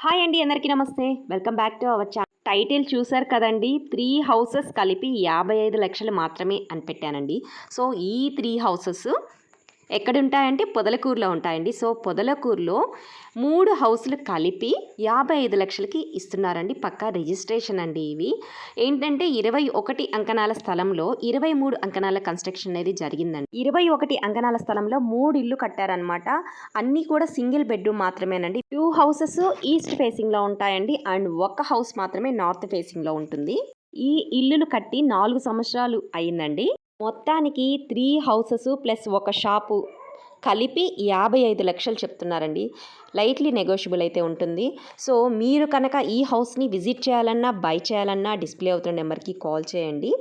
Hi అండి, అందరికీ నమస్తే. Welcome back to our channel. Title చూసారు కదండి, 3 హౌసెస్ కలిపి 55 లక్షలు మాత్రమే అని పెట్టానండి. సో ఈ 3 హౌసెస్ ఎక్కడుంటాయంటే పొదలకూరులో ఉంటాయండి. సో పొదలకూరులో 3 హౌసులు కలిపి 55 లక్షలకి ఇస్తున్నారండి. పక్కా రిజిస్ట్రేషన్ అండి. ఇవి ఏంటంటే 21 అంకణాల స్థలంలో 23 అంకణాల కన్స్ట్రక్షన్ అనేది జరిగిందండి. 21 అంకణాల స్థలంలో 3 ఇల్లు కట్టారనమాట. అన్నీ కూడా సింగిల్ బెడ్రూమ్ మాత్రమేనండి. 2 హౌసెస్ ఈస్ట్ ఫేసింగ్లో ఉంటాయండి అండ్ ఒక హౌస్ మాత్రమే నార్త్ ఫేసింగ్లో ఉంటుంది. ఈ ఇల్లులు కట్టి 4 సంవత్సరాలు అయిందండి. మొత్తానికి 3 హౌసెస్ ప్లస్ ఒక షాపు కలిపి 55 లక్షలు చెప్తున్నారండి. లైట్లీ నెగోషియబుల్ అయితే ఉంటుంది. సో మీరు కనుక ఈ హౌస్ని విజిట్ చేయాలన్నా, బై చేయాలన్నా డిస్ప్లే అవుతున్న నెంబర్కి కాల్ చేయండి.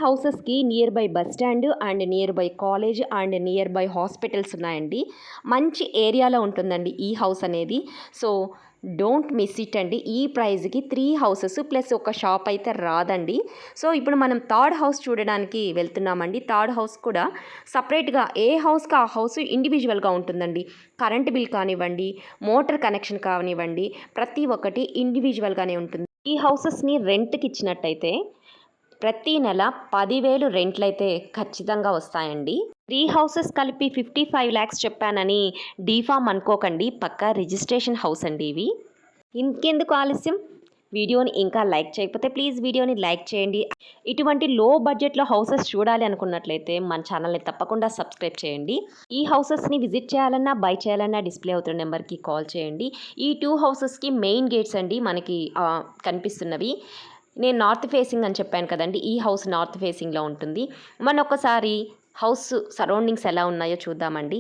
హౌసెస్కి near by bus stand and near by college and near by hospitals ఉన్నాయండి. మంచి ఏరియాలో ఉంటుందండి ఈ హౌస్ అనేది. సో డోంట్ మిస్ ఇట్ అండి. ఈ ప్రైజ్కి 3 హౌసెస్ ప్లస్ ఒక షాప్ అయితే రాదండి. సో ఇప్పుడు మనం థర్డ్ హౌస్ చూడడానికి వెళ్తున్నామండి. థర్డ్ హౌస్ కూడా సపరేట్గా ఏ హౌస్కి ఆ హౌస్ ఇండివిజువల్గా ఉంటుందండి. కరెంట్ బిల్ కానివ్వండి, మోటార్ కనెక్షన్ కానివ్వండి, ప్రతి ఒక్కటి ఇండివిజువల్గానే ఉంటుంది. ఈ హౌసెస్ని రెంట్కి ఇచ్చినట్టయితే ప్రతి నెల 10,000 రెంట్లు అయితే ఖచ్చితంగా వస్తాయండి. 3 హౌసెస్ కలిపి 55 ల్యాక్స్ చెప్పానని డీఫామ్ అనుకోకండి. పక్కా రిజిస్ట్రేషన్ హౌస్ అండి ఇవి. ఇంకెందుకు ఆలస్యం, వీడియోని ఇంకా లైక్ చేయకపోతే ప్లీజ్ వీడియోని లైక్ చేయండి. ఇటువంటి లో బడ్జెట్లో హౌసెస్ చూడాలి అనుకున్నట్లయితే మన ఛానల్ని తప్పకుండా సబ్స్క్రైబ్ చేయండి. ఈ హౌసెస్ని విజిట్ చేయాలన్నా, బై చేయాలన్నా డిస్ప్లే అవుతున్న నెంబర్కి కాల్ చేయండి. ఈ 2 హౌసెస్కి మెయిన్ గేట్స్ అండి మనకి కనిపిస్తున్నవి. నేను నార్త్ ఫేసింగ్ అని చెప్పాను కదండి, ఈ హౌస్ నార్త్ ఫేసింగ్లో ఉంటుంది. మన ఒక్కసారి హౌస్ సరౌండింగ్స్ ఎలా ఉన్నాయో చూద్దామండి.